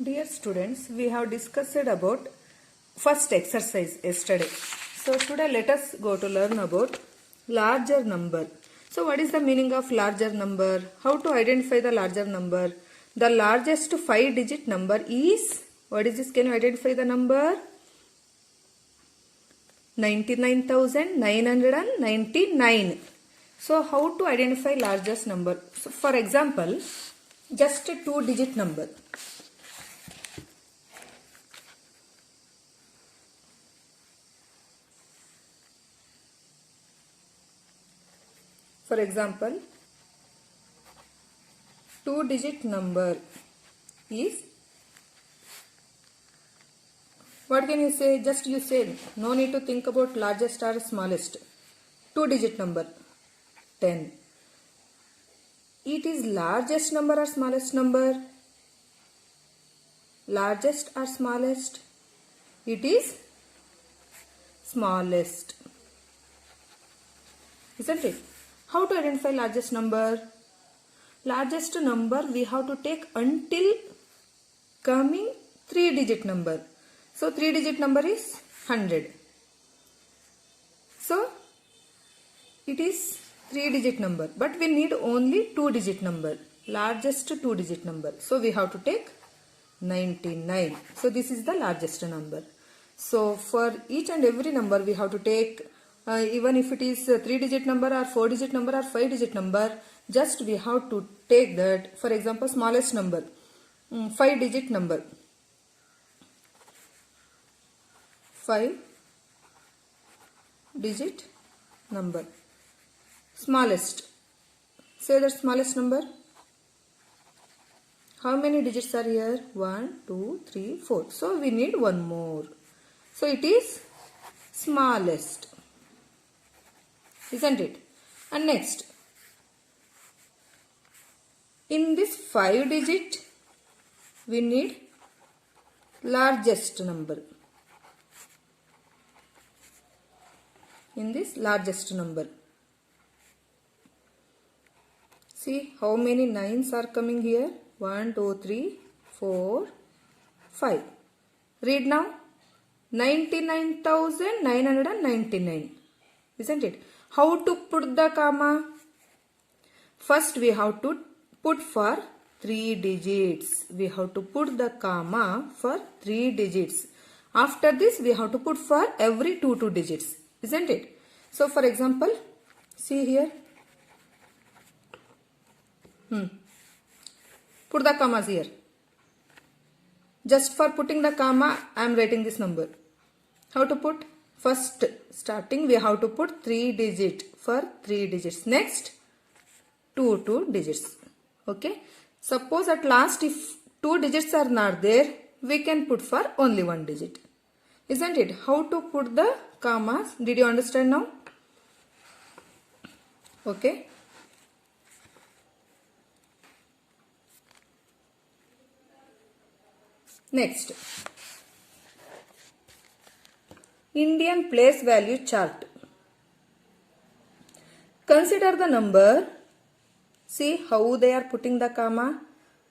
Dear students, we have discussed about first exercise yesterday. So today let us go to learn about larger number. So what is the meaning of larger number? How to identify the larger number? The largest 5-digit number is, what is this? Can you identify the number? 99,999. So how to identify largest number? So for example, just a 2-digit number. For example, 2-digit number is, what can you say? Just you say, no need to think about largest or smallest. 2-digit number, 10. It is largest number or smallest number? Largest or smallest? It is smallest. Isn't it? How to identify largest number? Largest number we have to take until coming 3-digit number. So 3-digit number is 100. So it is 3-digit number, but we need only 2-digit number. Largest 2-digit number. So we have to take 99. So this is the largest number. So for each and every number we have to take, even if it is a 3-digit number or 4-digit number or 5-digit number, just we have to take that. For example, smallest number, 5-digit number, 5-digit number, smallest. Say the smallest number. How many digits are here? 1, 2, 3, 4. So we need one more. So it is smallest. Isn't it? And next, in this 5-digit, we need largest number. In this largest number. See how many 9s are coming here? 1, 2, 3, 4, 5. Read now. 99,999. Isn't it? How to put the comma? First we have to put for 3 digits. We have to put the comma for 3 digits. After this we have to put for every 2 digits. Isn't it? So for example, see here. Put the commas here. Just for putting the comma, I am writing this number. How to put? First, starting, we have to put 3 digit for 3 digits. Next, 2 digits. Okay. Suppose at last, if 2 digits are not there, we can put for only 1 digit. Isn't it? How to put the commas? Did you understand now? Okay. Next, Indian place value chart. Consider the number. See how they are putting the comma.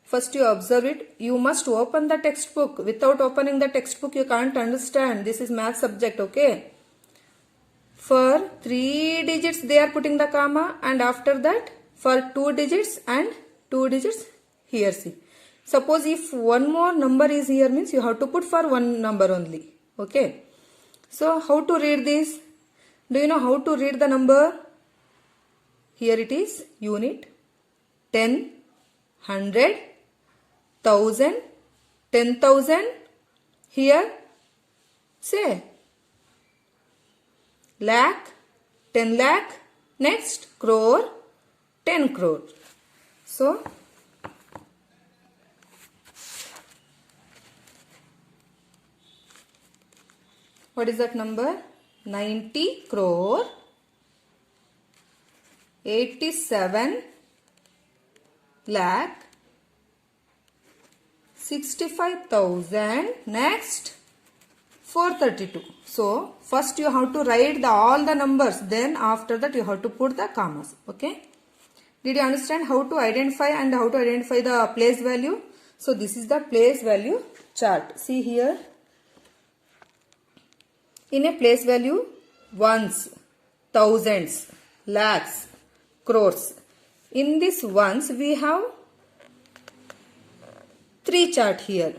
First you observe it. You must open the textbook. Without opening the textbook you can't understand. This is math subject, okay? For 3 digits they are putting the comma, and after that for 2 digits and 2 digits here see. Suppose if one more number is here, means you have to put for one number only. Okay. So how to read this? Do you know how to read the number? Here it is unit, 10, 100, 1000, 10,000. Here say lakh, 10 lakh. Next crore, 10 crore. So what is that number? 90 crore, 87 lakh, 65,000. Next 432. So first you have to write all the numbers. Then after that you have to put the commas. Okay. Did you understand how to identify and how to identify the place value? So this is the place value chart. See here. In a place value, ones, thousands, lakhs, crores. In this ones, we have 3 chart here.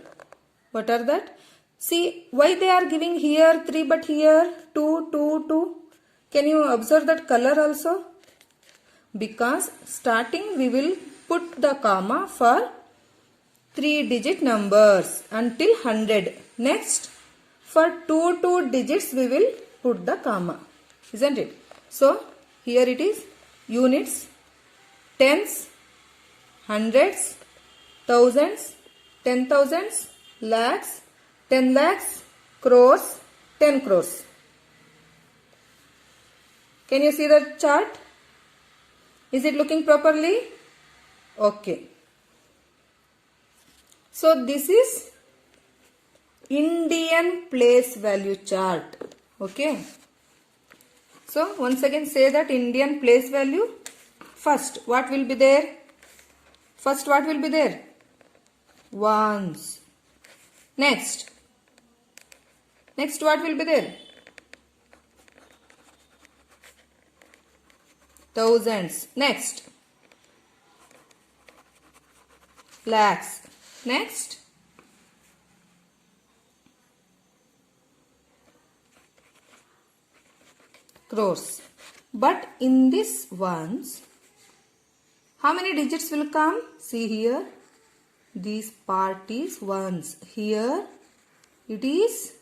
What are that? See, why they are giving here 3 but here 2, 2, 2. Can you observe that color also? Because starting we will put the comma for 3-digit numbers until 100. Next, for 2 digits we will put the comma. Isn't it? So, here it is units, tens, hundreds, thousands, 10,000s, lakhs, 10 lakhs, crores, 10 crores. Can you see the chart? Is it looking properly? Okay. So this is Indian place value chart. Okay. So once again say that Indian place value. First what will be there? First what will be there? Ones. Next what will be there? Thousands. Next, lakhs. Next, crores. But in this ones, how many digits will come? See here, this part is ones. Here it is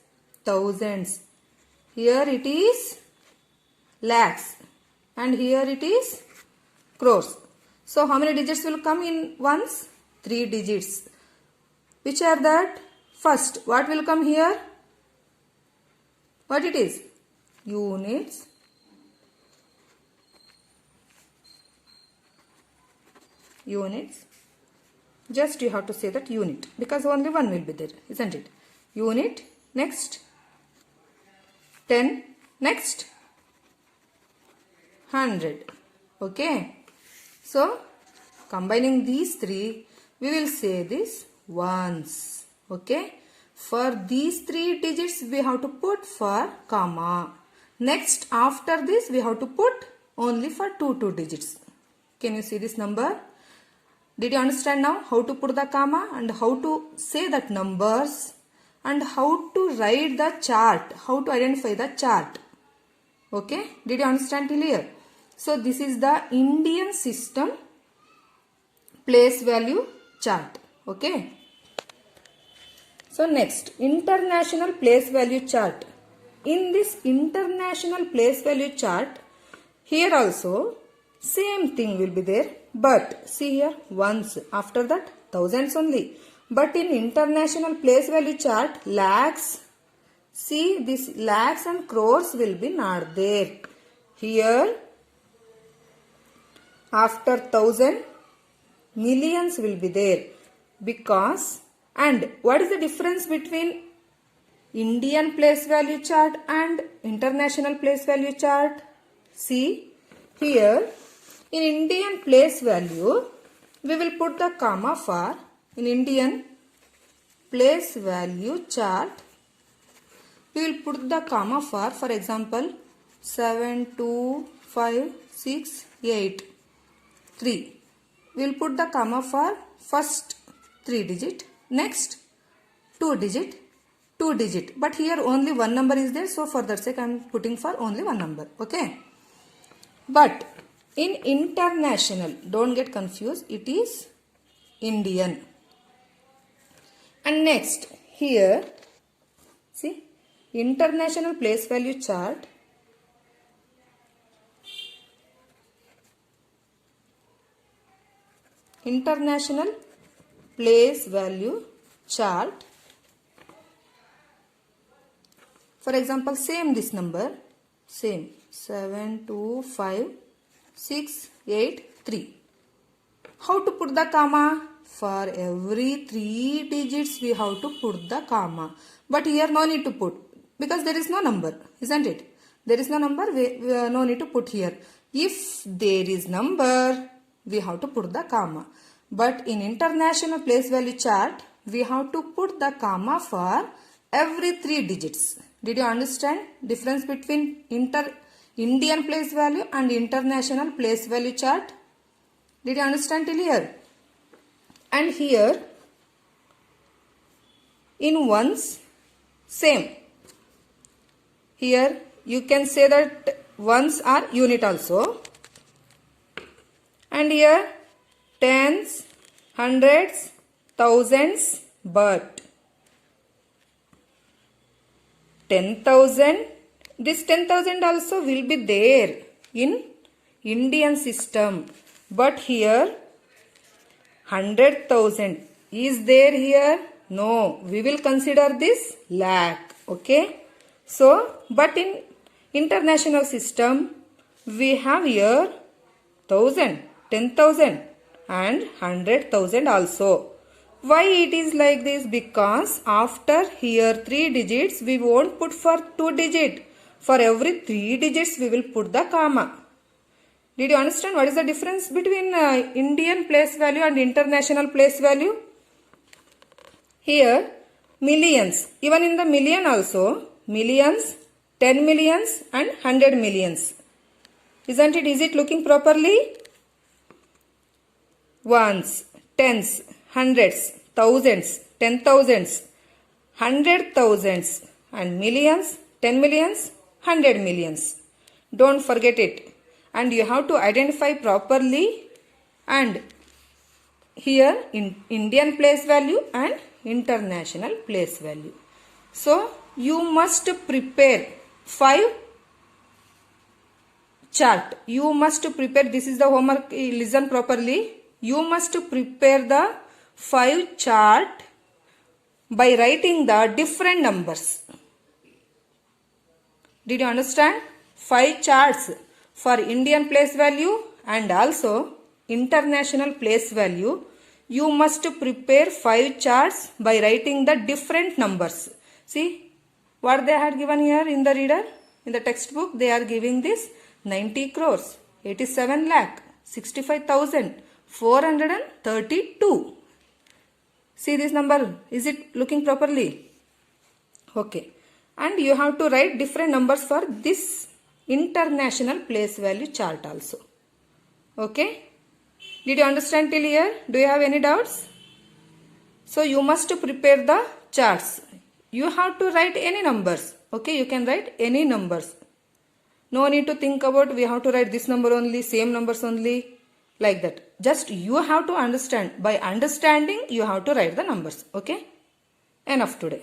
thousands. Here it is lakhs. And here it is crores. So how many digits will come in ones? 3 digits. Which are that? First, what will come here? What it is? Units. Units. Just you have to say that unit because only one will be there, isn't it? Unit. Next, 10. Next, 100. Okay. So, combining these 3, we will say this ones. Okay. For these 3 digits, we have to put for comma. Next, after this, we have to put only for 2 digits. Can you see this number? Did you understand now how to put the comma and how to say that numbers and how to write the chart, how to identify the chart? Okay. Did you understand till here? So this is the Indian system place value chart. Okay. So next, international place value chart. In this international place value chart, here also same thing will be there. But see here, ones, after that thousands only. But in international place value chart, lakhs, see this lakhs and crores will be not there. Here, after 1,000, millions will be there. Because, and what is the difference between Indian place value chart and international place value chart? See, here, in Indian place value, we will put the comma for, in Indian place value chart, we will put the comma for example, 7, 2, 5, 6, 8. 3. We will put the comma for first 3 digit, next 2 digit, 2 digit. But here only one number is there, so for that sake I am putting for only one number. Okay. But in international, don't get confused, it is Indian. And next here, see, international place value chart. International place value chart. For example, same this number, same 7, 2, 5, 6, 8, 3. How to put the comma? For every 3 digits we have to put the comma. But here no need to put because there is no number, isn't it? There is no number, we no need to put here. If there is number, we have to put the comma. But in international place value chart, we have to put the comma for every 3 digits. Did you understand difference between Indian place value and international place value chart? Did you understand till here? And here, in ones, same. Here you can say that ones are unit also. And here tens, hundreds, thousands, but 10,000, this 10,000 also will be there in Indian system. But here 100,000 is there here? No, we will consider this lakh. Okay. So, but in international system, we have here 1,000, 10,000 and 100,000 also. Why it is like this? Because after here 3 digits, we won't put for 2 digits. For every 3 digits, we will put the comma. Did you understand what is the difference between Indian place value and international place value? Here, millions. Even in the million also, millions, 10 millions and 100 millions. Isn't it? Is it looking properly? Ones, tens, hundreds, thousands, 10,000s, 100,000s and millions, 10 millions, 100 millions. Don't forget it. And you have to identify properly, and here in Indian place value and international place value. So you must prepare 5 chart. You must prepare, this is the homework, listen properly. You must prepare the 5 chart by writing the different numbers. Did you understand? 5 charts for Indian place value and also international place value. You must prepare 5 charts by writing the different numbers. See what they had given here in the reader, in the textbook. They are giving this 90 crores, 87 lakh, 65,000, 432. See this number, is it looking properly? Okay. And you have to write different numbers for this international place value chart also. Okay. Did you understand till here? Do you have any doubts? So you must prepare the charts. You have to write any numbers. Okay, you can write any numbers. No need to think about we have to write this number only, same numbers only, like that. Just you have to understand. By understanding, you have to write the numbers. Okay. Enough today.